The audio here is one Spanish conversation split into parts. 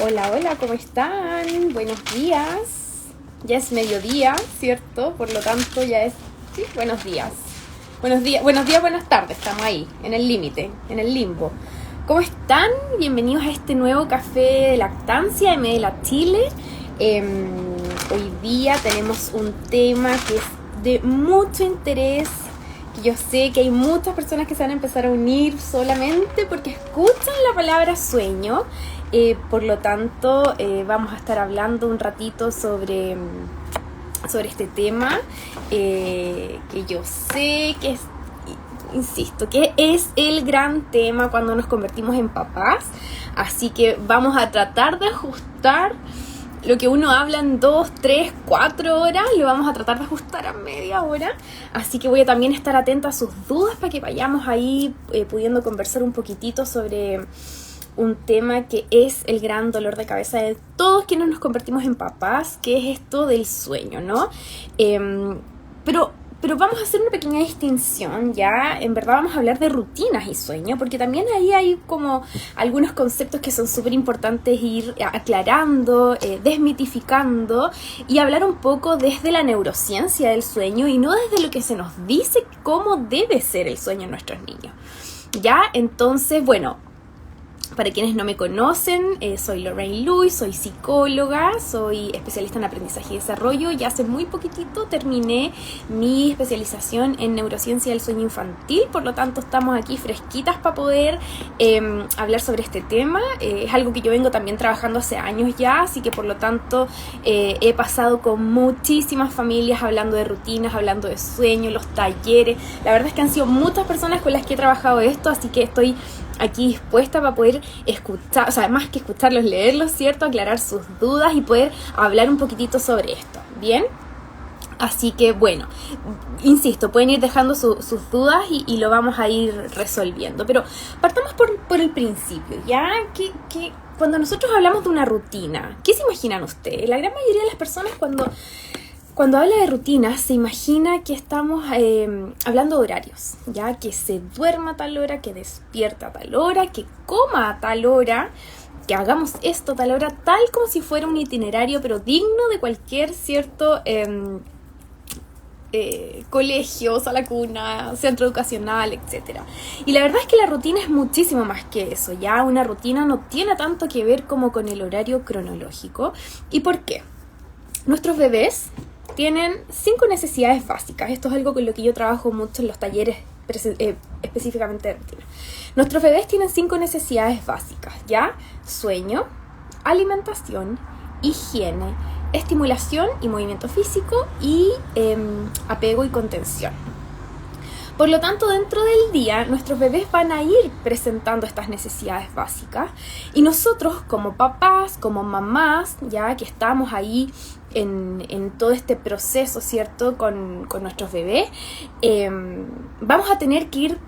Hola, hola, ¿cómo están? Buenos días. Ya es mediodía, ¿cierto? Por lo tanto, ya es... Sí, buenos días. Buenos días, buenas tardes. Estamos ahí, en el límite, en el limbo. ¿Cómo están? Bienvenidos a este nuevo café de lactancia de Medela Chile. Hoy día tenemos un tema que es de mucho interés, que yo sé que hay muchas personas que se van a empezar a unir solamente porque escuchan la palabra sueño. Por lo tanto, vamos a estar hablando un ratito sobre este tema, que yo sé que es, insisto, que es el gran tema cuando nos convertimos en papás. Así que vamos a tratar de ajustar lo que uno habla en 2, 3, 4 horas, lo vamos a tratar de ajustar a media hora. Así que voy a también estar atenta a sus dudas para que vayamos ahí pudiendo conversar un poquitito sobre un tema que es el gran dolor de cabeza de todos quienes nos convertimos en papás, que es esto del sueño, ¿no? Pero vamos a hacer una pequeña distinción, ya, en verdad vamos a hablar de rutinas y sueño, porque también ahí hay como algunos conceptos que son súper importantes ir aclarando, desmitificando y hablar un poco desde la neurociencia del sueño y no desde lo que se nos dice cómo debe ser el sueño en nuestros niños, ¿ya? Entonces, bueno, para quienes no me conocen, soy Lorraine Luis, soy psicóloga, soy especialista en aprendizaje y desarrollo y hace muy poquitito terminé mi especialización en neurociencia del sueño infantil, por lo tanto estamos aquí fresquitas para poder hablar sobre este tema. Es algo que yo vengo también trabajando hace años ya, así que por lo tanto he pasado con muchísimas familias hablando de rutinas, hablando de sueño, los talleres. La verdad es que han sido muchas personas con las que he trabajado esto, así que estoy aquí dispuesta para poder escuchar, o sea, más que escucharlos, leerlos, ¿cierto? Aclarar sus dudas y poder hablar un poquitito sobre esto, ¿bien? Así que, bueno, insisto, pueden ir dejando sus dudas y lo vamos a ir resolviendo. Pero partamos por el principio, ¿ya? Que cuando nosotros hablamos de una rutina, ¿qué se imaginan ustedes? La gran mayoría de las personas cuando habla de rutinas, se imagina que estamos hablando de horarios, ya que se duerma a tal hora, que despierta a tal hora, que coma a tal hora, que hagamos esto a tal hora, tal como si fuera un itinerario, pero digno de cualquier cierto colegio, sala cuna, centro educacional, etc. Y la verdad es que la rutina es muchísimo más que eso, ya una rutina no tiene tanto que ver como con el horario cronológico. ¿Y por qué? Nuestros bebés tienen 5 necesidades básicas. Esto es algo con lo que yo trabajo mucho en los talleres específicamente de rutina. Nuestros bebés tienen 5 necesidades básicas, ¿ya? Sueño, alimentación, higiene, estimulación y movimiento físico y apego y contención. Por lo tanto, dentro del día, nuestros bebés van a ir presentando estas necesidades básicas y nosotros como papás, como mamás, ya que estamos ahí en todo este proceso, ¿cierto? Con nuestros bebés, vamos a tener que ir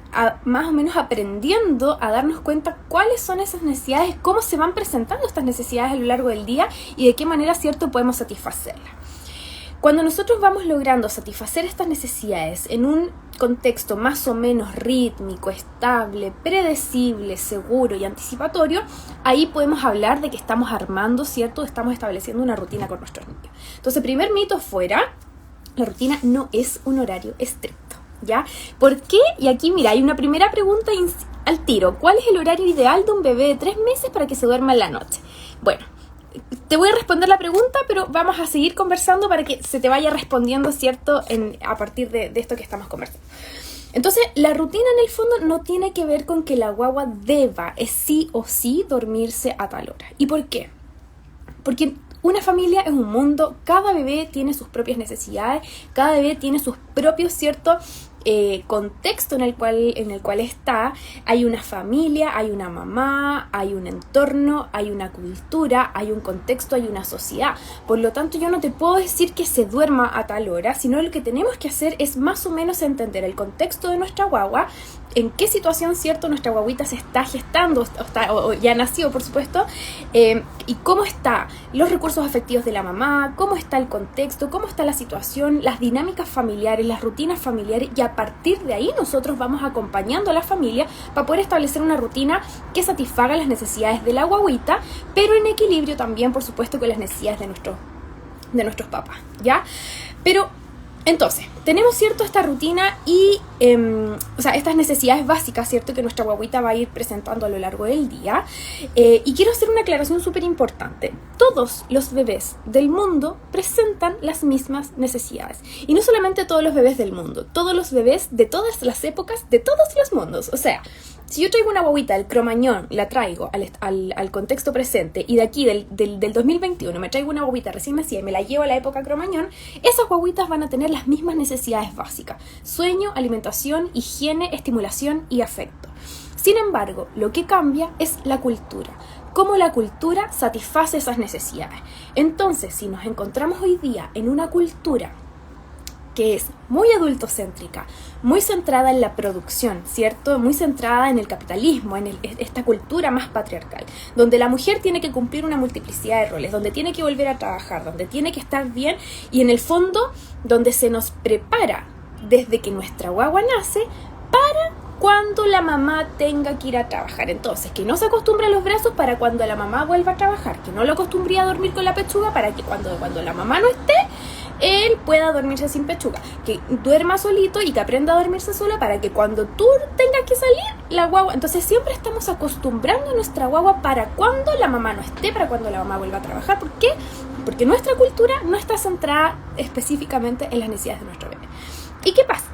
más o menos aprendiendo a darnos cuenta cuáles son esas necesidades, cómo se van presentando estas necesidades a lo largo del día y de qué manera, ¿cierto?, podemos satisfacerlas. Cuando nosotros vamos logrando satisfacer estas necesidades en un contexto más o menos rítmico, estable, predecible, seguro y anticipatorio, ahí podemos hablar de que estamos armando, ¿cierto? Estamos estableciendo una rutina con nuestros niños. Entonces, primer mito fuera, la rutina no es un horario estricto, ¿ya? ¿Por qué? Y aquí, mira, hay una primera pregunta al tiro. ¿Cuál es el horario ideal de un bebé de 3 meses para que se duerma en la noche? Bueno, te voy a responder la pregunta, pero vamos a seguir conversando para que se te vaya respondiendo, ¿cierto?, a partir de esto que estamos conversando. Entonces, la rutina en el fondo no tiene que ver con que la guagua deba, es sí o sí, dormirse a tal hora. ¿Y por qué? Porque una familia es un mundo, cada bebé tiene sus propias necesidades, cada bebé tiene sus propios, ¿cierto?, contexto en el cual está. Hay una familia, hay una mamá, hay un entorno, hay una cultura, hay un contexto, hay una sociedad. Por lo tanto, yo no te puedo decir que se duerma a tal hora, sino lo que tenemos que hacer es más o menos entender el contexto de nuestra guagua, en qué situación, ¿cierto?, nuestra guaguita se está gestando o ya nació, por supuesto, y cómo está los recursos afectivos de la mamá, cómo está el contexto, cómo está la situación, las dinámicas familiares, las rutinas familiares, y a partir de ahí nosotros vamos acompañando a la familia para poder establecer una rutina que satisfaga las necesidades de la guaguita, pero en equilibrio también, por supuesto, con las necesidades de nuestros papás, ¿ya? Pero entonces, tenemos, ¿cierto?, esta rutina y, estas necesidades básicas, ¿cierto?, que nuestra guaguita va a ir presentando a lo largo del día. Y quiero hacer una aclaración súper importante. Todos los bebés del mundo presentan las mismas necesidades. Y no solamente todos los bebés del mundo, todos los bebés de todas las épocas, de todos los mundos. O sea, si yo traigo una guaguita del Cromañón, la traigo al contexto presente, y de aquí, del 2021, me traigo una guaguita recién nacida y me la llevo a la época Cromañón, esas guaguitas van a tener las mismas necesidades básicas: sueño, alimentación, higiene, estimulación y afecto. Sin embargo, lo que cambia es la cultura, cómo la cultura satisface esas necesidades. Entonces, si nos encontramos hoy día en una cultura que es muy adultocéntrica, muy centrada en la producción, ¿cierto? Muy centrada en el capitalismo, en esta cultura más patriarcal, donde la mujer tiene que cumplir una multiplicidad de roles, donde tiene que volver a trabajar, donde tiene que estar bien, y en el fondo, donde se nos prepara desde que nuestra guagua nace para cuando la mamá tenga que ir a trabajar. Entonces, que no se acostumbre a los brazos para cuando la mamá vuelva a trabajar, que no lo acostumbre a dormir con la pechuga para que cuando la mamá no esté, él pueda dormirse sin pechuga, que duerma solito y que aprenda a dormirse sola para que cuando tú tengas que salir, la guagua... Entonces siempre estamos acostumbrando a nuestra guagua para cuando la mamá no esté, para cuando la mamá vuelva a trabajar. ¿Por qué? Porque nuestra cultura no está centrada específicamente en las necesidades de nuestro bebé. ¿Y qué pasa?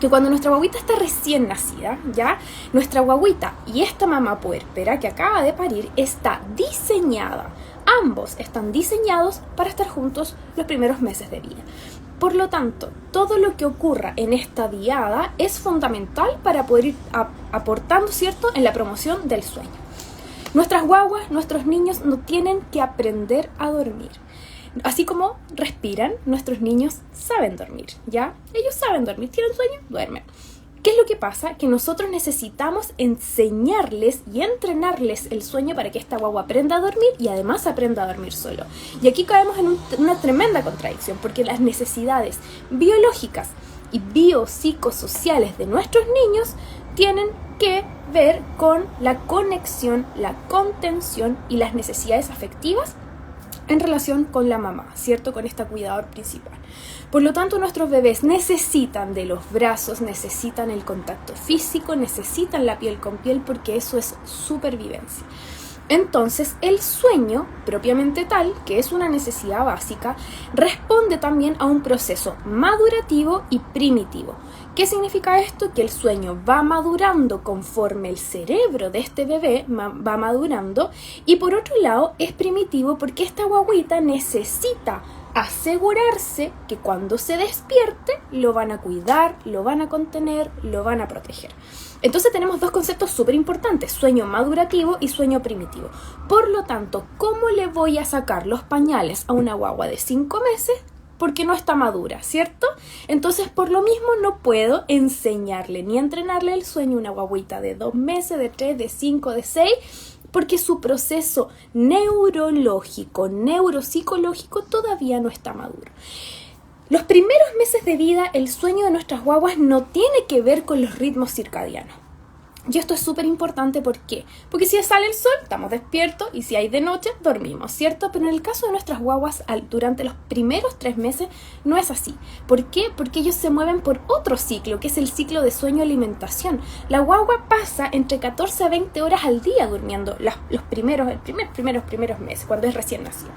Que cuando nuestra guaguita está recién nacida, ¿ya? Nuestra guaguita y esta mamá puérpera que acaba de parir está diseñada. Ambos están diseñados para estar juntos los primeros meses de vida. Por lo tanto, todo lo que ocurra en esta diada es fundamental para poder ir aportando, ¿cierto?, en la promoción del sueño. Nuestras guaguas, nuestros niños no tienen que aprender a dormir. Así como respiran, nuestros niños saben dormir, ¿ya? Ellos saben dormir, tienen sueño, duermen. ¿Qué es lo que pasa? Que nosotros necesitamos enseñarles y entrenarles el sueño para que esta guagua aprenda a dormir y además aprenda a dormir solo. Y aquí caemos en una tremenda contradicción, porque las necesidades biológicas y biopsicosociales de nuestros niños tienen que ver con la conexión, la contención y las necesidades afectivas en relación con la mamá, ¿cierto?, con esta cuidador principal. Por lo tanto, nuestros bebés necesitan de los brazos, necesitan el contacto físico, necesitan la piel con piel, porque eso es supervivencia. Entonces, el sueño, propiamente tal, que es una necesidad básica, responde también a un proceso madurativo y primitivo. ¿Qué significa esto? Que el sueño va madurando conforme el cerebro de este bebé va madurando, y por otro lado es primitivo porque esta guaguita necesita asegurarse que cuando se despierte lo van a cuidar, lo van a contener, lo van a proteger. Entonces tenemos dos conceptos súper importantes: sueño madurativo y sueño primitivo. Por lo tanto, ¿cómo le voy a sacar los pañales a una guagua de 5 meses? Porque no está madura, ¿cierto? Entonces, por lo mismo, no puedo enseñarle ni entrenarle el sueño a una guaguita de 2 meses, de 3, de 5, de 6, porque su proceso neurológico, neuropsicológico todavía no está maduro. Los primeros meses de vida, el sueño de nuestras guaguas no tiene que ver con los ritmos circadianos. Y esto es súper importante, ¿por qué? Porque si sale el sol, estamos despiertos, y si hay de noche, dormimos, ¿cierto? Pero en el caso de nuestras guaguas, durante los primeros 3 meses, no es así. ¿Por qué? Porque ellos se mueven por otro ciclo, que es el ciclo de sueño-alimentación. La guagua pasa entre 14 a 20 horas al día durmiendo los primeros meses, cuando es recién nacido.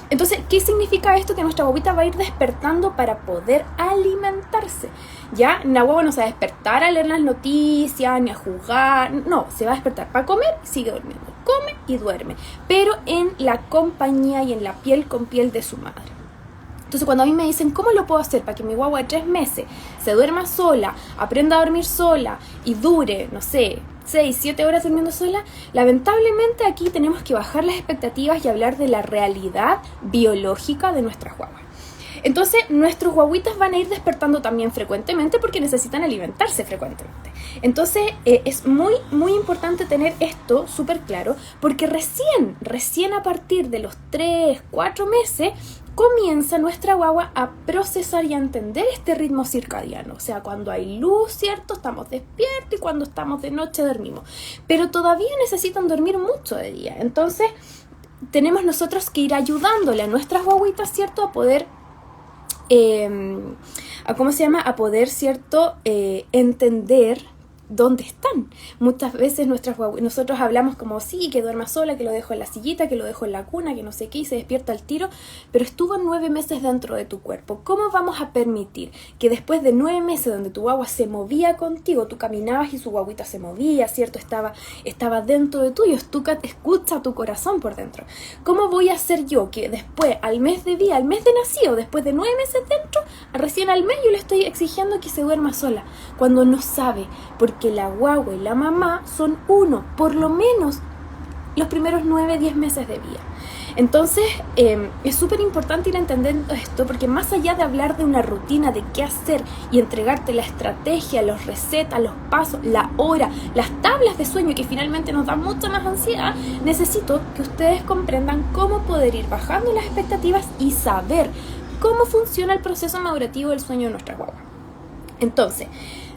Entonces, ¿qué significa esto? Que nuestra guaguita va a ir despertando para poder alimentarse. Ya, la guagua no se va a despertar a leer las noticias, ni a jugar, no, se va a despertar para comer y sigue durmiendo. Come y duerme, pero en la compañía y en la piel con piel de su madre. Entonces, cuando a mí me dicen, ¿cómo lo puedo hacer para que mi guagua de 3 meses se duerma sola, aprenda a dormir sola y dure, no sé, 6, 7 horas durmiendo sola? Lamentablemente aquí tenemos que bajar las expectativas y hablar de la realidad biológica de nuestras guaguas. Entonces, nuestros guaguitas van a ir despertando también frecuentemente porque necesitan alimentarse frecuentemente. Entonces, es muy, muy importante tener esto súper claro porque recién a partir de los 3, 4 meses, comienza nuestra guagua a procesar y a entender este ritmo circadiano. O sea, cuando hay luz, ¿cierto? Estamos despiertos y cuando estamos de noche dormimos. Pero todavía necesitan dormir mucho de día. Entonces, tenemos nosotros que ir ayudándole a nuestras guaguitas, ¿cierto? A poder, a poder, ¿cierto? Entender dónde están. Muchas veces nosotros hablamos como sí, que duerma sola, que lo dejo en la sillita, que lo dejo en la cuna, que no sé qué, y se despierta al tiro, pero estuvo 9 meses dentro de tu cuerpo. ¿Cómo vamos a permitir que después de 9 meses donde tu guagua se movía contigo, tú caminabas y su guaguita se movía, ¿cierto? Estaba dentro de tuyo, escucha tu corazón por dentro. ¿Cómo voy a hacer yo que después, al mes de nacido, después de 9 meses dentro, recién al mes yo le estoy exigiendo que se duerma sola, cuando no sabe? Porque la guagua y la mamá son uno, por lo menos los primeros 9, 10 meses de vida. Entonces, es súper importante ir entendiendo esto, porque más allá de hablar de una rutina, de qué hacer y entregarte la estrategia, los recetas, los pasos, la hora, las tablas de sueño que finalmente nos dan mucha más ansiedad, necesito que ustedes comprendan cómo poder ir bajando las expectativas y saber cómo funciona el proceso madurativo del sueño de nuestra guagua. Entonces,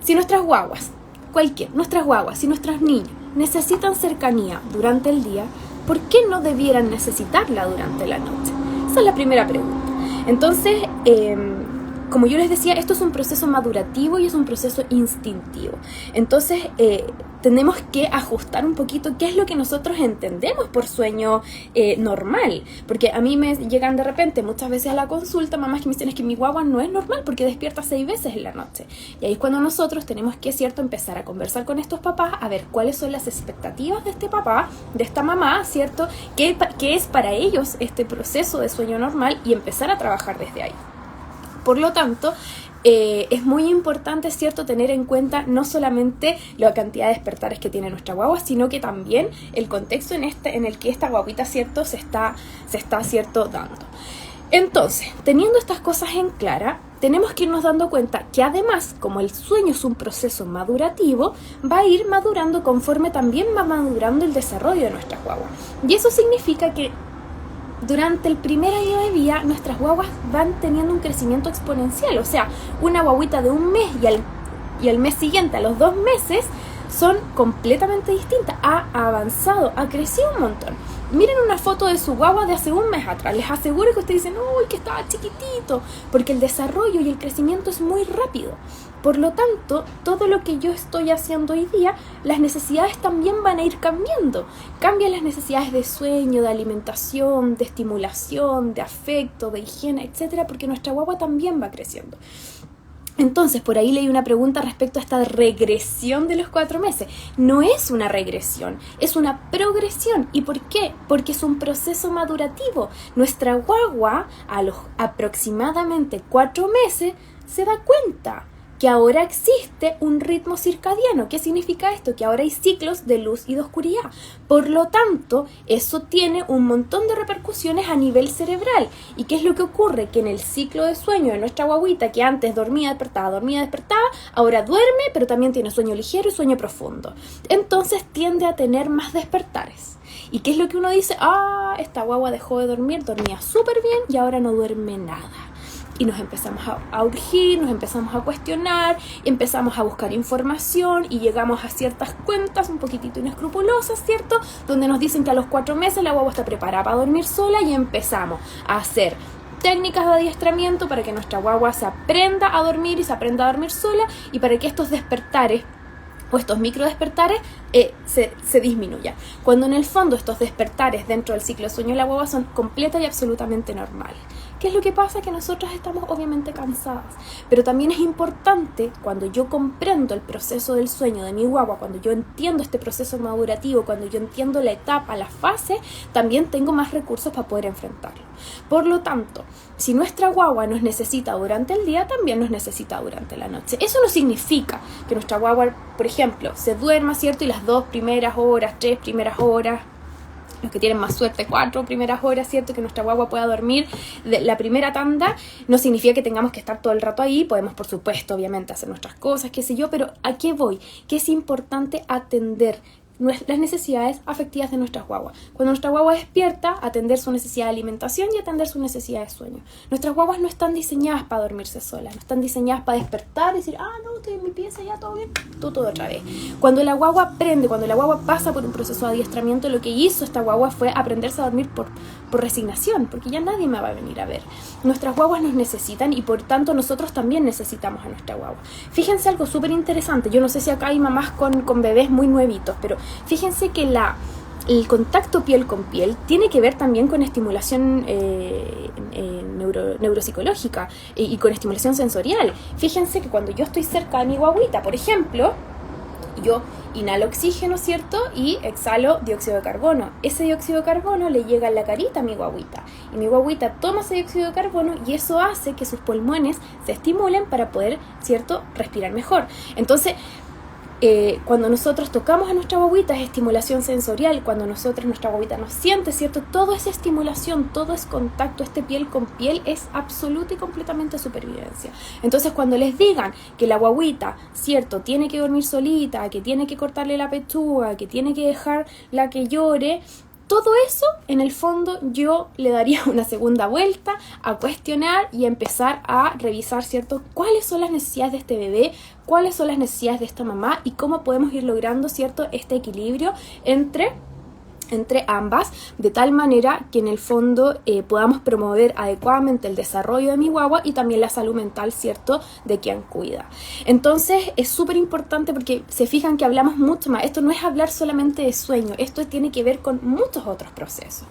si nuestras guaguas, si nuestros niños necesitan cercanía durante el día, ¿por qué no debieran necesitarla durante la noche? Esa es la primera pregunta. Entonces, como yo les decía, esto es un proceso madurativo y es un proceso instintivo. Entonces, tenemos que ajustar un poquito qué es lo que nosotros entendemos por sueño normal. Porque a mí me llegan de repente muchas veces a la consulta mamás que me dicen es que mi guagua no es normal porque despierta 6 veces en la noche. Y ahí es cuando nosotros tenemos que, ¿cierto?, empezar a conversar con estos papás, a ver cuáles son las expectativas de este papá, de esta mamá, ¿cierto? ¿Qué es para ellos este proceso de sueño normal? Y empezar a trabajar desde ahí. Por lo tanto, es muy importante, ¿cierto?, tener en cuenta no solamente la cantidad de despertares que tiene nuestra guagua, sino que también el contexto en el que esta guaguita, ¿cierto?, se está ¿cierto?, dando. Entonces, teniendo estas cosas en clara, tenemos que irnos dando cuenta que además, como el sueño es un proceso madurativo, va a ir madurando conforme también va madurando el desarrollo de nuestra guagua. Y eso significa que durante el primer año de vida, nuestras guaguas van teniendo un crecimiento exponencial. O sea, una guaguita de 1 mes y al mes siguiente, a los 2 meses, son completamente distintas. Ha avanzado, ha crecido un montón. Miren una foto de su guagua de hace 1 mes atrás. Les aseguro que ustedes dicen, uy, que estaba chiquitito, porque el desarrollo y el crecimiento es muy rápido. Por lo tanto, todo lo que yo estoy haciendo hoy día, las necesidades también van a ir cambiando. Cambian las necesidades de sueño, de alimentación, de estimulación, de afecto, de higiene, etcétera, porque nuestra guagua también va creciendo. Entonces, por ahí leí una pregunta respecto a esta regresión de los 4 meses. No es una regresión, es una progresión. ¿Y por qué? Porque es un proceso madurativo. Nuestra guagua, a los aproximadamente 4 meses, se da cuenta que ahora existe un ritmo circadiano. ¿Qué significa esto? Que ahora hay ciclos de luz y de oscuridad. Por lo tanto, eso tiene un montón de repercusiones a nivel cerebral. ¿Y qué es lo que ocurre? Que en el ciclo de sueño de nuestra guaguita, que antes dormía, despertaba, ahora duerme, pero también tiene sueño ligero y sueño profundo. Entonces tiende a tener más despertares. ¿Y qué es lo que uno dice? Esta guagua dejó de dormir, dormía súper bien y ahora no duerme nada. Y nos empezamos a urgir, nos empezamos a cuestionar, empezamos a buscar información y llegamos a ciertas cuentas un poquitito inescrupulosas, ¿cierto? Donde nos dicen que a los 4 meses la guagua está preparada para dormir sola y empezamos a hacer técnicas de adiestramiento para que nuestra guagua se aprenda a dormir y se aprenda a dormir sola y para que estos despertares o estos microdespertares se disminuyan. Cuando en el fondo estos despertares dentro del ciclo de sueño de la guagua son completa y absolutamente normales. ¿Qué es lo que pasa? Que nosotras estamos obviamente cansadas, pero también es importante cuando yo comprendo el proceso del sueño de mi guagua, cuando yo entiendo este proceso madurativo, cuando yo entiendo la etapa, la fase, también tengo más recursos para poder enfrentarlo. Por lo tanto, si nuestra guagua nos necesita durante el día, también nos necesita durante la noche. Eso no significa que nuestra guagua, por ejemplo, se duerma, ¿cierto? Y las 2 primeras horas, 3 primeras horas los que tienen más suerte, 4 primeras horas, ¿cierto? Que nuestra guagua pueda dormir de la primera tanda, no significa que tengamos que estar todo el rato ahí, podemos por supuesto obviamente hacer nuestras cosas, qué sé yo, pero ¿a qué voy? Que es importante atender las necesidades afectivas de nuestras guaguas. Cuando nuestra guagua despierta, atender su necesidad de alimentación y atender su necesidad de sueño. Nuestras guaguas no están diseñadas para dormirse solas, no están diseñadas para despertar y decir, no, estoy en mi pieza, ya todo bien, todo otra vez. Cuando la guagua aprende, cuando la guagua pasa por un proceso de adiestramiento, lo que hizo esta guagua fue aprenderse a dormir por resignación, porque ya nadie me va a venir a ver. Nuestras guaguas nos necesitan y por tanto nosotros también necesitamos a nuestra guagua. Fíjense algo súper interesante, yo no sé si acá hay mamás con bebés muy nuevitos, pero fíjense que el contacto piel con piel tiene que ver también con estimulación neuropsicológica y con estimulación sensorial. Fíjense que cuando yo estoy cerca de mi guaguita, por ejemplo, yo inhalo oxígeno, ¿cierto? Y exhalo dióxido de carbono. Ese dióxido de carbono le llega en la carita a mi guaguita. Y mi guaguita toma ese dióxido de carbono y eso hace que sus pulmones se estimulen para poder, ¿cierto?, respirar mejor. Entonces, cuando nosotros tocamos a nuestra guaguita es estimulación sensorial, cuando nuestra guaguita nos siente, ¿cierto? Todo es estimulación, todo es contacto, piel con piel es absoluta y completamente supervivencia. Entonces cuando les digan que la guaguita, ¿cierto?, tiene que dormir solita, que tiene que cortarle la pechuga, que tiene que dejarla que llore, todo eso, en el fondo, yo le daría una segunda vuelta a cuestionar y a empezar a revisar, ¿cierto?, cuáles son las necesidades de este bebé, cuáles son las necesidades de esta mamá y cómo podemos ir logrando, ¿cierto?, este equilibrio entre ambas, de tal manera que en el fondo podamos promover adecuadamente el desarrollo de mi guagua y también la salud mental, ¿cierto?, de quien cuida. Entonces es súper importante porque se fijan que hablamos mucho más. Esto no es hablar solamente de sueño, esto tiene que ver con muchos otros procesos.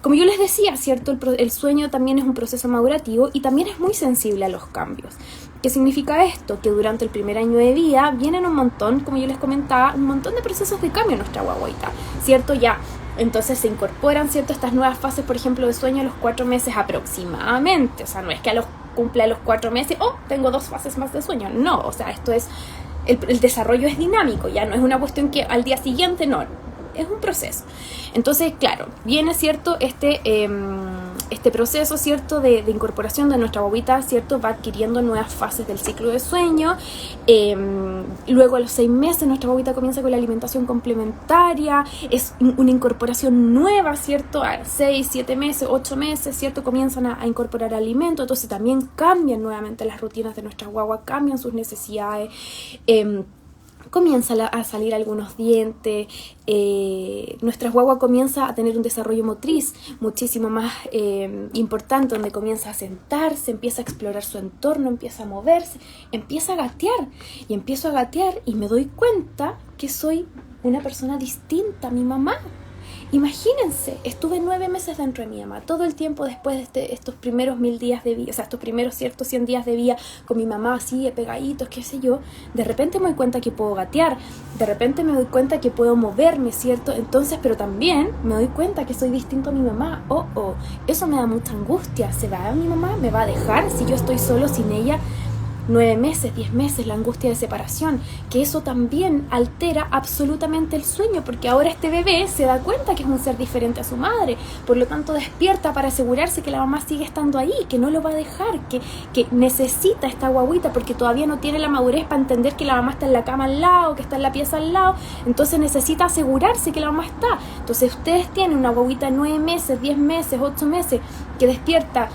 Como yo les decía, ¿cierto?, el sueño también es un proceso madurativo y también es muy sensible a los cambios. ¿Qué significa esto? Que durante el primer año de vida vienen un montón, como yo les comentaba, un montón de procesos de cambio en nuestra guaguita, ¿cierto? Ya, entonces se incorporan, ¿cierto?, estas nuevas fases, por ejemplo, de sueño a los 4 meses aproximadamente. O sea, no es que cumpla los 4 meses, tengo 2 fases más de sueño. No, o sea, esto es, el desarrollo es dinámico, ya no es una cuestión que al día siguiente, no, es un proceso. Entonces, claro, viene, ¿cierto?, este proceso, ¿cierto?, de incorporación de nuestra guaguita, ¿cierto?, va adquiriendo nuevas fases del ciclo de sueño. Luego a los 6 meses nuestra guaguita comienza con la alimentación complementaria, es una incorporación nueva, ¿cierto?, a 6, 7 meses, 8 meses, ¿cierto?, comienzan a incorporar alimentos, entonces también cambian nuevamente las rutinas de nuestra guagua, cambian sus necesidades, comienza a salir algunos dientes, nuestra guagua comienza a tener un desarrollo motriz muchísimo más importante, donde comienza a sentarse, empieza a explorar su entorno, empieza a moverse, empieza a gatear, y empiezo a gatear y me doy cuenta que soy una persona distinta a mi mamá. Imagínense, estuve 9 meses dentro de mi mamá, todo el tiempo después de estos primeros 1000 días de vida, o sea, estos primeros 100 días de vida con mi mamá así, pegaditos, qué sé yo. De repente me doy cuenta que puedo gatear, de repente me doy cuenta que puedo moverme, ¿cierto? Entonces, pero también me doy cuenta que soy distinto a mi mamá. Eso me da mucha angustia. ¿Se va a mi mamá? ¿Me va a dejar si yo estoy solo sin ella? 9 meses, 10 meses, la angustia de separación, que eso también altera absolutamente el sueño, porque ahora este bebé se da cuenta que es un ser diferente a su madre, por lo tanto despierta para asegurarse que la mamá sigue estando ahí, que no lo va a dejar, que necesita esta guaguita, porque todavía no tiene la madurez para entender que la mamá está en la cama al lado, que está en la pieza al lado, entonces necesita asegurarse que la mamá está. Entonces ustedes tienen una guaguita de 9 meses, 10 meses, 8 meses, que despierta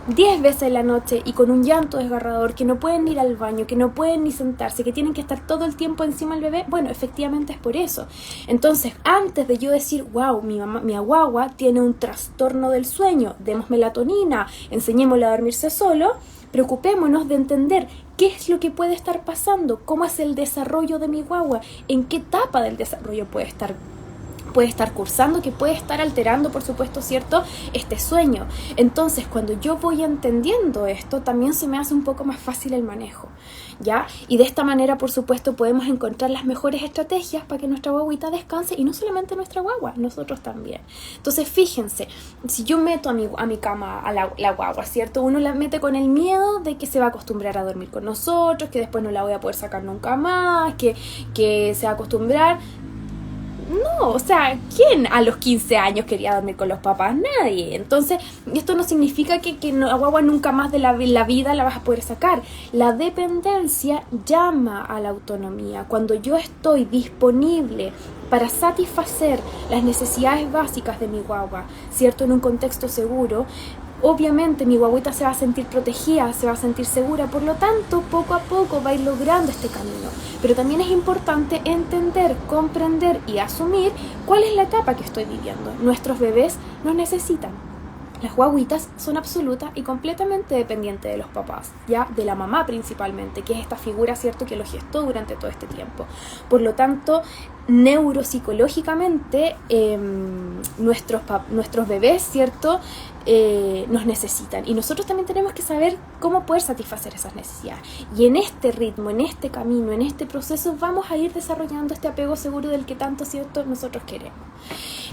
10 veces en la noche y con un llanto desgarrador, que no pueden ir al baño, que no pueden ni sentarse, que tienen que estar todo el tiempo encima del bebé. Bueno, efectivamente es por eso. Entonces, antes de yo decir, wow, mi guagua tiene un trastorno del sueño, demos melatonina, enseñémosle a dormirse solo, preocupémonos de entender qué es lo que puede estar pasando, cómo es el desarrollo de mi guagua, en qué etapa del desarrollo puede estar cursando, que puede estar alterando, por supuesto, ¿cierto?, este sueño. Entonces, cuando yo voy entendiendo esto, también se me hace un poco más fácil el manejo, ¿ya? Y de esta manera, por supuesto, podemos encontrar las mejores estrategias para que nuestra guaguita descanse, y no solamente nuestra guagua, nosotros también. Entonces, fíjense, si yo meto a mi cama a la guagua, ¿cierto?, uno la mete con el miedo de que se va a acostumbrar a dormir con nosotros, que después no la voy a poder sacar nunca más, que se va a acostumbrar. No, o sea, ¿quién a los 15 años quería dormir con los papás? Nadie. Entonces, esto no significa que la guagua nunca más de la vida la vas a poder sacar. La dependencia llama a la autonomía. Cuando yo estoy disponible para satisfacer las necesidades básicas de mi guagua, ¿cierto? En un contexto seguro, obviamente mi guaguita se va a sentir protegida, se va a sentir segura, por lo tanto, poco a poco va a ir logrando este camino. Pero también es importante entender, comprender y asumir cuál es la etapa que estoy viviendo. Nuestros bebés nos necesitan. Las guaguitas son absoluta y completamente dependientes de los papás, ya de la mamá principalmente, que es esta figura, ¿cierto?, que los gestó durante todo este tiempo. Por lo tanto, neuropsicológicamente, nuestros bebés, ¿cierto?, nos necesitan, y nosotros también tenemos que saber cómo poder satisfacer esas necesidades, y en este ritmo, en este camino, en este proceso vamos a ir desarrollando este apego seguro del que tanto, cierto, nosotros queremos.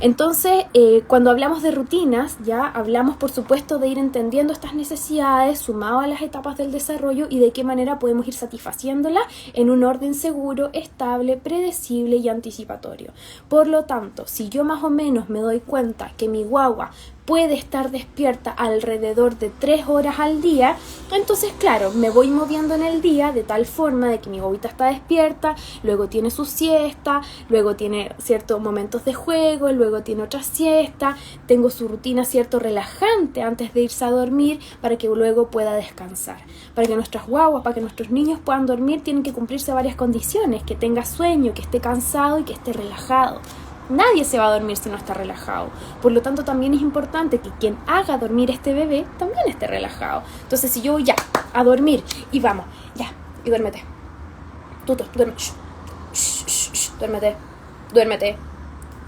Entonces, cuando hablamos de rutinas, ya hablamos por supuesto de ir entendiendo estas necesidades sumado a las etapas del desarrollo y de qué manera podemos ir satisfaciéndolas en un orden seguro, estable, predecible y anticipatorio. Por lo tanto, si yo más o menos me doy cuenta que mi guagua puede estar despierta alrededor de 3 horas al día, entonces claro, me voy moviendo en el día de tal forma de que mi guaguita está despierta, luego tiene su siesta, luego tiene ciertos momentos de juego, luego tiene otra siesta, tengo su rutina, cierto, relajante antes de irse a dormir para que luego pueda descansar. Para que nuestras guaguas, para que nuestros niños puedan dormir, tienen que cumplirse varias condiciones: que tenga sueño, que esté cansado y que esté relajado. Nadie se va a dormir si no está relajado. Por lo tanto, también es importante que quien haga dormir este bebé también esté relajado. Entonces, si yo voy ya a dormir y vamos, ya, y duérmete. Tuto, duerme. Duérmete, duérmete.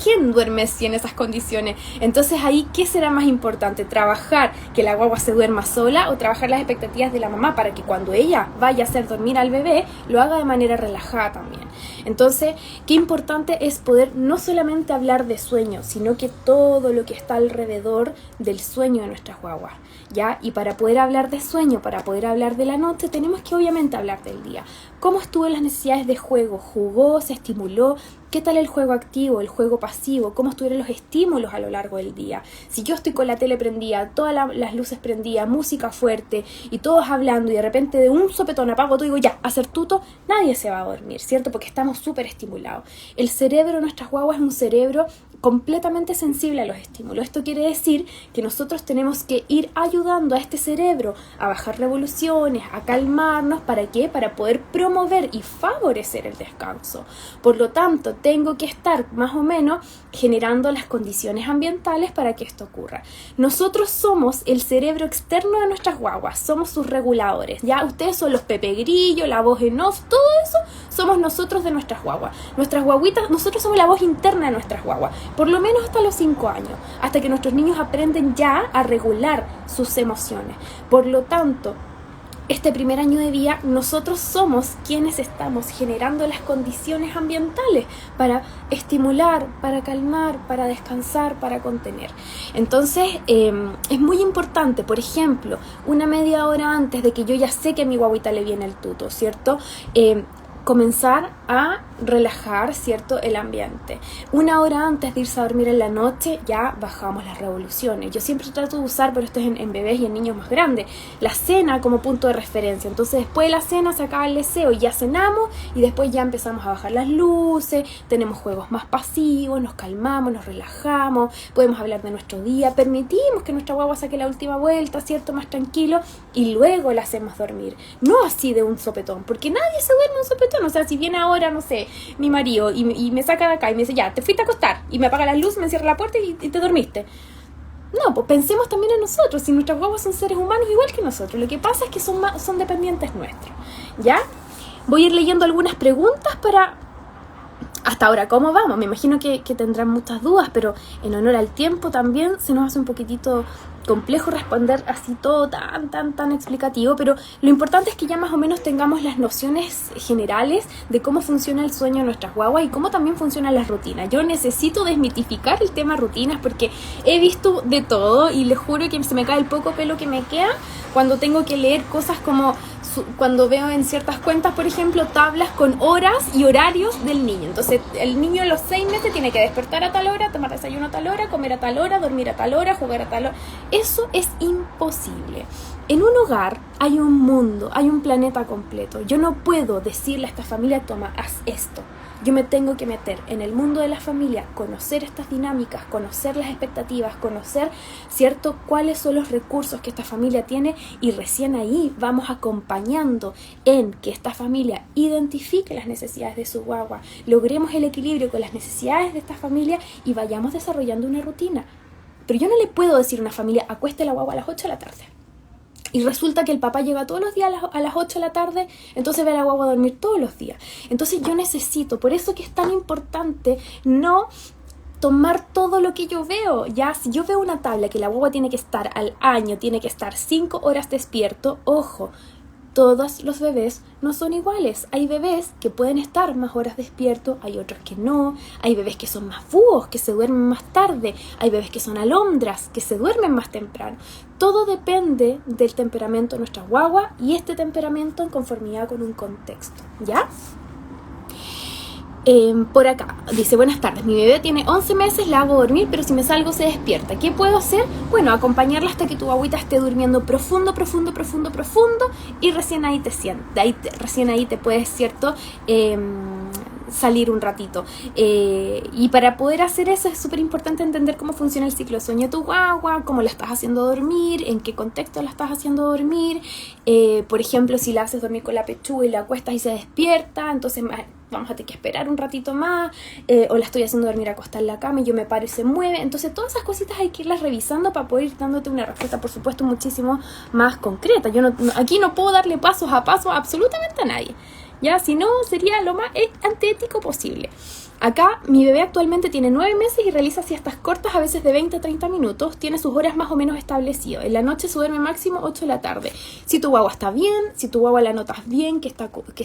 ¿Quién duerme si en esas condiciones? Entonces ahí, ¿qué será más importante? ¿Trabajar que la guagua se duerma sola o trabajar las expectativas de la mamá para que cuando ella vaya a hacer dormir al bebé, lo haga de manera relajada también? Entonces, qué importante es poder no solamente hablar de sueño, sino que todo lo que está alrededor del sueño de nuestras guaguas, ¿ya? Y para poder hablar de sueño, para poder hablar de la noche, tenemos que obviamente hablar del día. ¿Cómo estuvo las necesidades de juego? ¿Jugó? ¿Se estimuló? ¿Qué tal el juego activo, el juego pasivo? ¿Cómo estuvieron los estímulos a lo largo del día? Si yo estoy con la tele prendida, todas las luces prendidas, música fuerte y todos hablando y de repente de un sopetón apago todo y digo ya, hacer tuto, nadie se va a dormir, ¿cierto? Porque estamos súper estimulados. El cerebro de nuestras guaguas es un cerebro completamente sensible a los estímulos. Esto quiere decir que nosotros tenemos que ir ayudando a este cerebro a bajar revoluciones, a calmarnos. ¿Para qué? Para poder promover y favorecer el descanso. Por lo tanto, tengo que estar más o menos generando las condiciones ambientales para que esto ocurra. Nosotros somos el cerebro externo de nuestras guaguas, somos sus reguladores. Ya ustedes son los Pepe Grillo, la voz en off, todo eso somos nosotros de nuestras guaguas. Nuestras guaguitas, nosotros somos la voz interna de nuestras guaguas, por lo menos hasta los 5 años, hasta que nuestros niños aprenden ya a regular sus emociones. Por lo tanto, este primer año de vida, nosotros somos quienes estamos generando las condiciones ambientales para estimular, para calmar, para descansar, para contener. Entonces, es muy importante, por ejemplo, una media hora antes de que yo ya sé que a mi guaguita le viene el tuto, ¿cierto? Comenzar a relajar, ¿cierto?, el ambiente. Una hora antes de irse a dormir en la noche ya bajamos las revoluciones. Yo siempre trato de usar, pero esto es en bebés y en niños más grandes, la cena como punto de referencia. Entonces después de la cena se acaba el deseo y ya cenamos y después ya empezamos a bajar las luces, tenemos juegos más pasivos, nos calmamos, nos relajamos, podemos hablar de nuestro día, permitimos que nuestra guagua saque la última vuelta, ¿cierto?, más tranquilo, y luego la hacemos dormir. No así de un sopetón, porque nadie se duerme un sopetón. O sea, si viene ahora, no sé, mi marido y me saca de acá y me dice, ya, te fuiste a acostar, y me apaga la luz, me cierra la puerta y te dormiste. No, pues pensemos también en nosotros. Si nuestras guaguas son seres humanos igual que nosotros, lo que pasa es que son dependientes nuestros, ¿ya? Voy a ir leyendo algunas preguntas para... Hasta ahora, ¿cómo vamos? Me imagino que tendrán muchas dudas, pero en honor al tiempo también se nos hace un poquitito complejo responder así todo tan explicativo, pero lo importante es que ya más o menos tengamos las nociones generales de cómo funciona el sueño de nuestras guaguas y cómo también funcionan las rutinas. Yo necesito desmitificar el tema rutinas porque he visto de todo y les juro que se me cae el poco pelo que me queda cuando tengo que leer cosas como cuando veo en ciertas cuentas, por ejemplo, tablas con horas y horarios del niño. Entonces, el niño a los 6 meses tiene que despertar a tal hora, tomar desayuno a tal hora, comer a tal hora, dormir a tal hora, jugar a tal hora. Eso es imposible. En un hogar hay un mundo, hay un planeta completo. Yo no puedo decirle a esta familia, toma, haz esto. Yo me tengo que meter en el mundo de la familia, conocer estas dinámicas, conocer las expectativas, conocer, ¿cierto?, cuáles son los recursos que esta familia tiene, y recién ahí vamos acompañando en que esta familia identifique las necesidades de su guagua, logremos el equilibrio con las necesidades de esta familia y vayamos desarrollando una rutina. Pero yo no le puedo decir a una familia, acueste la guagua a las 8 de la tarde. Y resulta que el papá llega todos los días a las 8 de la tarde, entonces ve a la guagua a dormir todos los días. Entonces yo necesito, por eso que es tan importante no tomar todo lo que yo veo. Ya, si yo veo una tabla que la guagua tiene que estar al año, tiene que estar 5 horas despierto, ojo, todos los bebés no son iguales. Hay bebés que pueden estar más horas despiertos, hay otros que no. Hay bebés que son más búhos, que se duermen más tarde. Hay bebés que son alondras, que se duermen más temprano. Todo depende del temperamento de nuestra guagua y este temperamento en conformidad con un contexto, ¿ya? Por acá, dice, buenas tardes, mi bebé tiene 11 meses, la hago dormir, pero si me salgo se despierta. ¿Qué puedo hacer? Bueno, acompañarla hasta que tu guaguita esté durmiendo profundo, y recién ahí te sientas, recién ahí te puedes, ¿cierto?, salir un ratito. Y para poder hacer eso es súper importante entender cómo funciona el ciclo de sueño de tu guagua, cómo la estás haciendo dormir, en qué contexto la estás haciendo dormir. Por ejemplo, si la haces dormir con la pechuga y la acuestas y se despierta, entonces vamos a tener que esperar un ratito más, o la estoy haciendo dormir acostada en la cama y yo me paro y se mueve. Entonces todas esas cositas hay que irlas revisando para poder ir dándote una respuesta, por supuesto, muchísimo más concreta. Yo aquí no puedo darle pasos a paso a absolutamente a nadie, ya, si no sería lo más antiético posible. Acá mi bebé actualmente tiene 9 meses y realiza siestas cortas, a veces de 20 a 30 minutos. Tiene sus horas más o menos establecidas. En la noche se duerme máximo 8 de la tarde. Si tu guagua está bien, si tu guagua la notas bien, que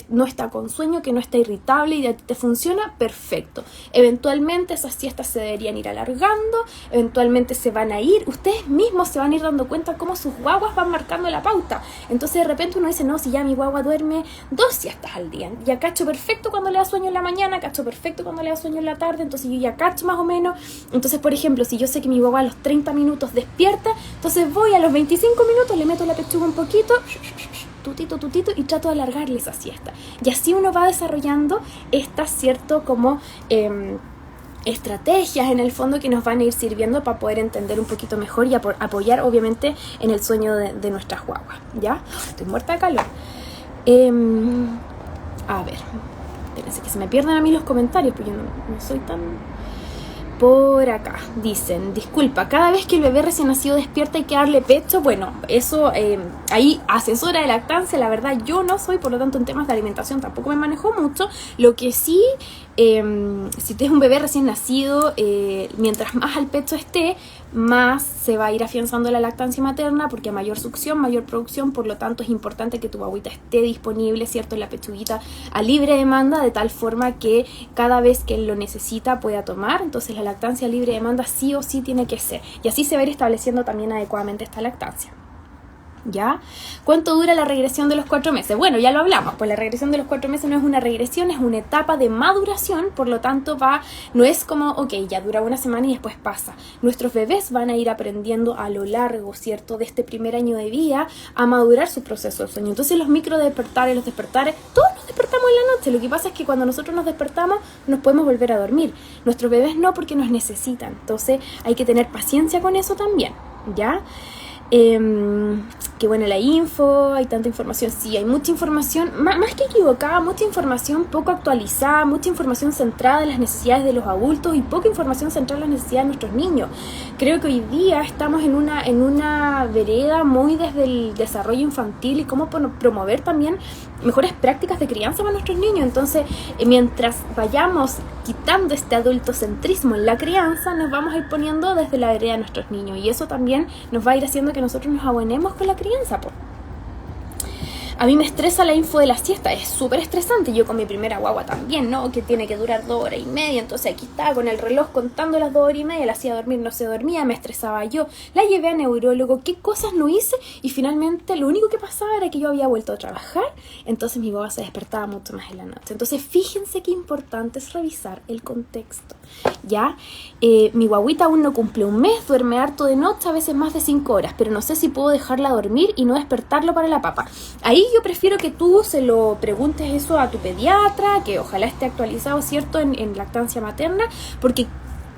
no está con sueño, que no está irritable y te funciona, perfecto. Eventualmente esas siestas se deberían ir alargando, eventualmente se van a ir. Ustedes mismos se van a ir dando cuenta cómo sus guaguas van marcando la pauta. Entonces de repente uno dice, no, si ya mi guagua duerme 2 siestas al día. Ya cacho perfecto cuando le da sueño en la mañana, cacho perfecto cuando le da sueño en la tarde, entonces yo ya cacho más o menos. Entonces, por ejemplo, si yo sé que mi guagua a los 30 minutos despierta, entonces voy a los 25 minutos, le meto la pechuga un poquito, tutito, y trato de alargarle esa siesta. Y así uno va desarrollando estas, ¿cierto?, como estrategias en el fondo que nos van a ir sirviendo para poder entender un poquito mejor y apoyar, obviamente, en el sueño de nuestras guaguas, ¿ya? Estoy muerta de calor. A ver, espérense que se me pierden a mí los comentarios, porque yo no soy tan... Por acá dicen, disculpa, cada vez que el bebé recién nacido despierta hay que darle pecho. Bueno, eso, ahí asesora de lactancia, la verdad yo no soy, por lo tanto en temas de alimentación tampoco me manejo mucho. Lo que sí, si tienes un bebé recién nacido, mientras más al pecho esté, más se va a ir afianzando la lactancia materna, porque a mayor succión, mayor producción, por lo tanto es importante que tu guaguita esté disponible, ¿cierto?, en la pechuguita a libre demanda, de tal forma que cada vez que él lo necesita pueda tomar. Entonces la lactancia libre demanda sí o sí tiene que ser, y así se va a ir estableciendo también adecuadamente esta lactancia. ¿Ya? ¿Cuánto dura la regresión de los 4 meses? Bueno, ya lo hablamos, pues la regresión de los 4 meses no es una regresión, es una etapa de maduración, por lo tanto no es como, ok, ya dura una semana y después pasa. Nuestros bebés van a ir aprendiendo a lo largo, ¿cierto?, de este primer año de vida a madurar su proceso de sueño. Entonces los micro despertares, todos nos despertamos en la noche. Lo que pasa es que cuando nosotros nos despertamos nos podemos volver a dormir. Nuestros bebés no, porque nos necesitan. Entonces hay que tener paciencia con eso también, ¿ya? Que bueno, la info, hay tanta información, sí, hay mucha información, más que equivocada, mucha información poco actualizada, mucha información centrada en las necesidades de los adultos y poca información centrada en las necesidades de nuestros niños. Creo que hoy día estamos en una vereda muy desde el desarrollo infantil y cómo promover también mejores prácticas de crianza para nuestros niños. Entonces, mientras vayamos quitando este adultocentrismo en la crianza, nos vamos a ir poniendo desde la vereda de nuestros niños, y eso también nos va a ir haciendo que nosotros nos abonemos con la crianza, po. A mí me estresa la info de la siesta, es súper estresante. Yo con mi primera guagua también, ¿no? Que tiene que durar 2 horas y media. Entonces aquí estaba con el reloj contando las 2 horas y media, la hacía dormir, no se dormía, me estresaba yo. La llevé a neurólogo, qué cosas no hice, y finalmente lo único que pasaba era que yo había vuelto a trabajar. Entonces mi guagua se despertaba mucho más en la noche. Entonces fíjense qué importante es revisar el contexto, ¿ya? Mi guaguita aún no cumple un mes, duerme harto de noche, a veces más de 5 horas, pero no sé si puedo dejarla dormir y no despertarlo para la papa. Ahí yo prefiero que tú se lo preguntes eso a tu pediatra, que ojalá esté actualizado, ¿cierto?, en lactancia materna, porque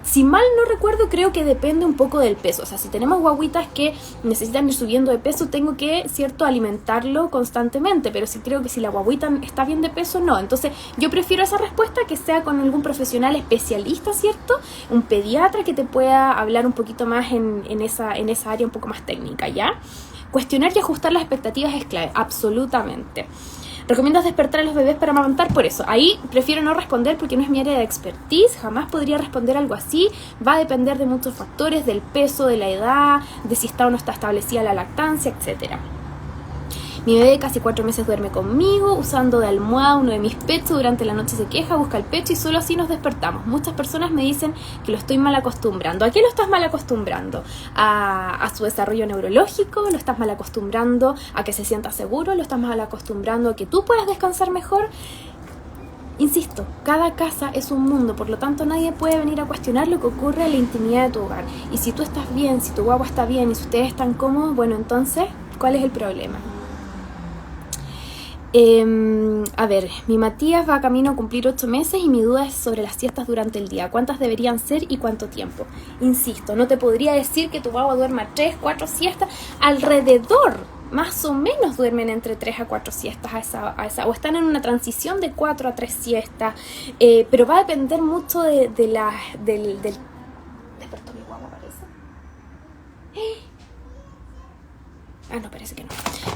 si mal no recuerdo, creo que depende un poco del peso. O sea, si tenemos guaguitas que necesitan ir subiendo de peso, tengo que, ¿cierto?, alimentarlo constantemente. Pero sí creo que si la guaguita está bien de peso, no. Entonces, yo prefiero esa respuesta que sea con algún profesional especialista, ¿cierto? Un pediatra que te pueda hablar un poquito más en esa área un poco más técnica, ¿ya? Cuestionar y ajustar las expectativas es clave, absolutamente. ¿Recomiendas despertar a los bebés para amamantar? Por eso, ahí prefiero no responder porque no es mi área de expertise, jamás podría responder algo así. Va a depender de muchos factores, del peso, de la edad, de si está o no está establecida la lactancia, etcétera. Mi bebé de casi 4 meses duerme conmigo, usando de almohada uno de mis pechos. Durante la noche se queja, busca el pecho y solo así nos despertamos. Muchas personas me dicen que lo estoy mal acostumbrando. ¿A qué lo estás mal acostumbrando? ¿A su desarrollo neurológico? ¿Lo estás mal acostumbrando a que se sienta seguro? ¿Lo estás mal acostumbrando a que tú puedas descansar mejor? Insisto, cada casa es un mundo, por lo tanto nadie puede venir a cuestionar lo que ocurre en la intimidad de tu hogar. Y si tú estás bien, si tu guagua está bien y si ustedes están cómodos, bueno, entonces, ¿cuál es el problema? A ver, mi Matías va camino a cumplir 8 meses y mi duda es sobre las siestas durante el día. ¿Cuántas deberían ser y cuánto tiempo? Insisto, no te podría decir que tu guagua duerma 3, 4 siestas. Alrededor, más o menos, duermen entre 3 a 4 siestas a esa, o están en una transición de 4 a 3 siestas. Pero va a depender mucho del... ¿Despertó mi guagua, parece? No, parece que no.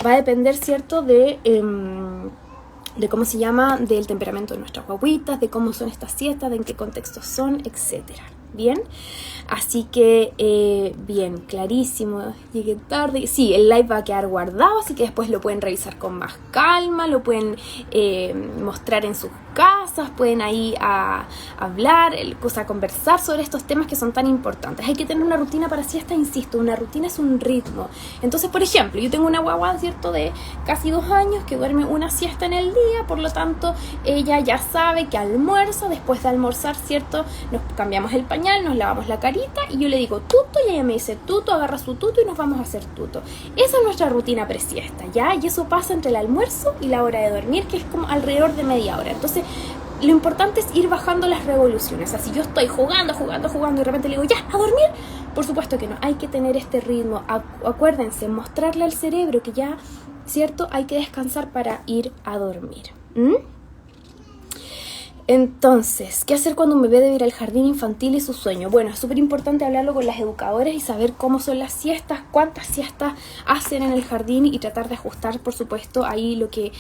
Va a depender, ¿cierto?, de cómo se llama, del temperamento de nuestras guaguitas, de cómo son estas siestas, de en qué contextos son, etcétera. ¿Bien? Así que, bien, clarísimo. Llegué tarde. Sí, el live va a quedar guardado, así que después lo pueden revisar con más calma, lo pueden mostrar en sus casas, pueden ahí hablar, conversar sobre estos temas que son tan importantes. Hay que tener una rutina para siesta, insisto, una rutina es un ritmo. Entonces, por ejemplo, yo tengo una guagua, ¿cierto?, de casi 2 años que duerme una siesta en el día, por lo tanto, ella ya sabe que almuerza, después de almorzar, ¿cierto?, nos cambiamos el pañal, nos lavamos la carita y yo le digo tuto y ella me dice tuto, agarra su tuto y nos vamos a hacer tuto. Esa es nuestra rutina presiesta, ¿ya? Y eso pasa entre el almuerzo y la hora de dormir, que es como alrededor de media hora. Entonces, lo importante es ir bajando las revoluciones. O sea, si yo estoy jugando y de repente le digo, ya, a dormir, por supuesto que no. Hay que tener este ritmo. Acuérdense, mostrarle al cerebro que ya, ¿cierto?, hay que descansar para ir a dormir. Entonces, ¿qué hacer cuando un bebé debe ir al jardín infantil y su sueño? Bueno, es súper importante hablarlo con las educadoras y saber cómo son las siestas, cuántas siestas hacen en el jardín y tratar de ajustar, por supuesto, ahí lo que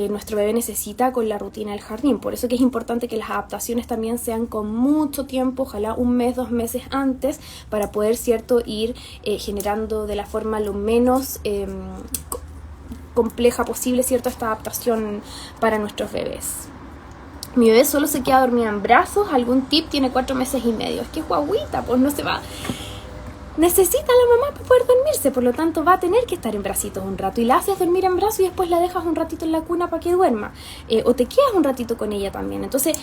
nuestro bebé necesita con la rutina del jardín. Por eso que es importante que las adaptaciones también sean con mucho tiempo, ojalá 1 mes, 2 meses antes, para poder, ¿cierto?, ir generando de la forma lo menos compleja posible, ¿cierto?, esta adaptación para nuestros bebés. Mi bebé solo se queda dormida en brazos. ¿Algún tip? Tiene 4 meses y medio. Es que es guaguita, pues no se va. Necesita la mamá para poder dormirse, por lo tanto va a tener que estar en bracitos un rato. Y la haces dormir en brazos y después la dejas un ratito en la cuna para que duerma. O te quedas un ratito con ella también. Entonces,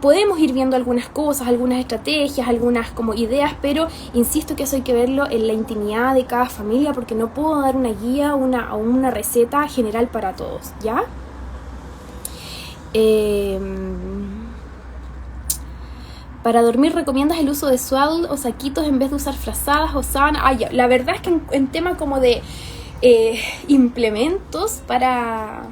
podemos ir viendo algunas cosas, algunas estrategias, algunas como ideas, pero insisto que eso hay que verlo en la intimidad de cada familia, porque no puedo dar una guía o una receta general para todos, ¿ya? Para dormir, ¿recomiendas el uso de swaddle o saquitos en vez de usar frazadas o sábanas? La verdad es que en tema como de implementos para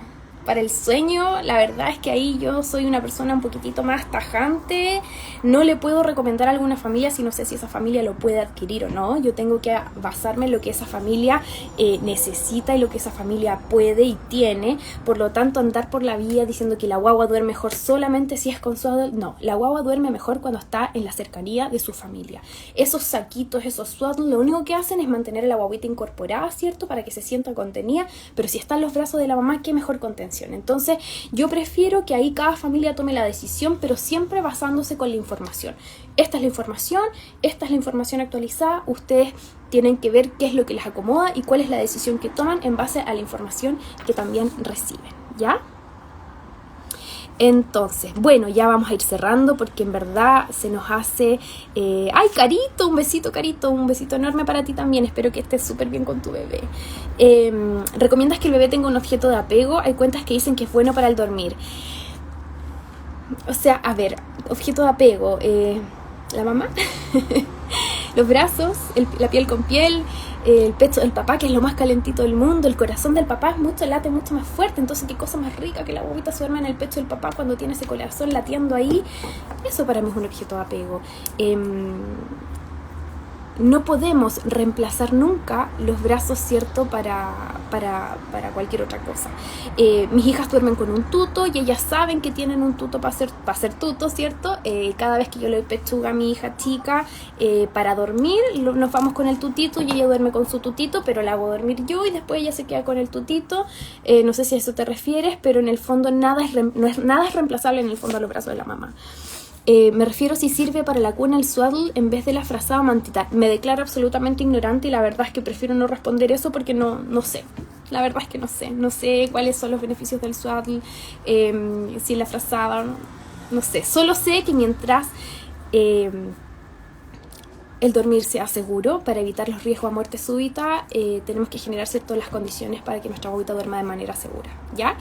Para el sueño, la verdad es que ahí yo soy una persona un poquitito más tajante. No le puedo recomendar a alguna familia si no sé si esa familia lo puede adquirir o no. Yo tengo que basarme en lo que esa familia necesita y lo que esa familia puede y tiene. Por lo tanto, andar por la vía diciendo que la guagua duerme mejor solamente si es con swaddle, no. La guagua duerme mejor cuando está en la cercanía de su familia. Esos saquitos, esos swaddle, lo único que hacen es mantener a la guaguita incorporada, ¿cierto? Para que se sienta contenida, pero si está en los brazos de la mamá, qué mejor contención. Entonces yo prefiero que ahí cada familia tome la decisión, pero siempre basándose con la información. Esta es la información actualizada. Ustedes tienen que ver qué es lo que les acomoda y cuál es la decisión que toman en base a la información que también reciben, ¿ya? Entonces, bueno, ya vamos a ir cerrando porque en verdad se nos hace... ¡Ay, Carito! Un besito, Carito. Un besito enorme para ti también. Espero que estés súper bien con tu bebé. ¿Recomiendas que el bebé tenga un objeto de apego? Hay cuentas que dicen que es bueno para el dormir. O sea, a ver, objeto de apego. La mamá, los brazos, la piel con piel, el pecho del papá, que es lo más calentito del mundo, el corazón del papá late mucho más fuerte, entonces qué cosa más rica que la bobita se duerma en el pecho del papá cuando tiene ese corazón latiendo ahí. Eso para mí es un objeto de apego. No podemos reemplazar nunca los brazos, ¿cierto? Para cualquier otra cosa. Mis hijas duermen con un tuto y ellas saben que tienen un tuto para hacer tuto, ¿cierto? Cada vez que yo le doy pechuga a mi hija chica para dormir, nos vamos con el tutito y ella duerme con su tutito, pero la hago dormir yo y después ella se queda con el tutito. No sé si a eso te refieres, pero en el fondo nada es reemplazable en el fondo a los brazos de la mamá. Me refiero si sirve para la cuna el swaddle en vez de la frazada o mantita. Me declaro absolutamente ignorante y la verdad es que prefiero no responder eso porque no sé. La verdad es que no sé. No sé cuáles son los beneficios del swaddle, si la frazada, no sé. Solo sé que mientras el dormir sea seguro, para evitar los riesgos a muerte súbita, tenemos que generar ciertas las condiciones para que nuestra guaguita duerma de manera segura, ¿ya?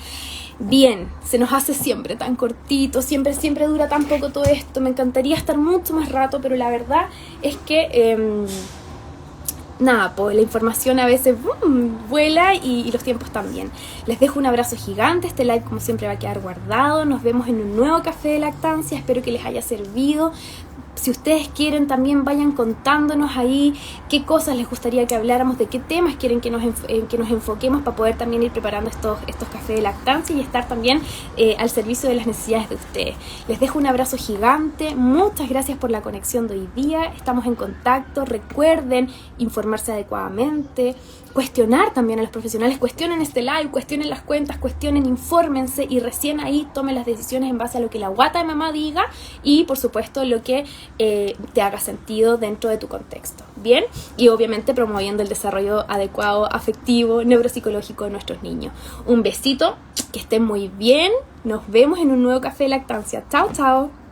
Bien, se nos hace siempre tan cortito, siempre dura tan poco todo esto. Me encantaría estar mucho más rato, pero la verdad es que nada, pues la información a veces vuela y los tiempos también. Les dejo un abrazo gigante. Este live como siempre va a quedar guardado. Nos vemos en un nuevo café de lactancia. Espero que les haya servido. Si ustedes quieren, también vayan contándonos ahí qué cosas les gustaría que habláramos, de qué temas quieren que nos enfoquemos para poder también ir preparando estos cafés de lactancia y estar también al servicio de las necesidades de ustedes. Les dejo un abrazo gigante. Muchas gracias por la conexión de hoy día. Estamos en contacto. Recuerden informarse adecuadamente, cuestionar también a los profesionales, cuestionen este live, cuestionen las cuentas, infórmense y recién ahí tomen las decisiones en base a lo que la guata de mamá diga y por supuesto lo que te haga sentido dentro de tu contexto, ¿bien? Y obviamente promoviendo el desarrollo adecuado, afectivo, neuropsicológico de nuestros niños. Un besito, que estén muy bien, nos vemos en un nuevo café de lactancia. Chao, chao.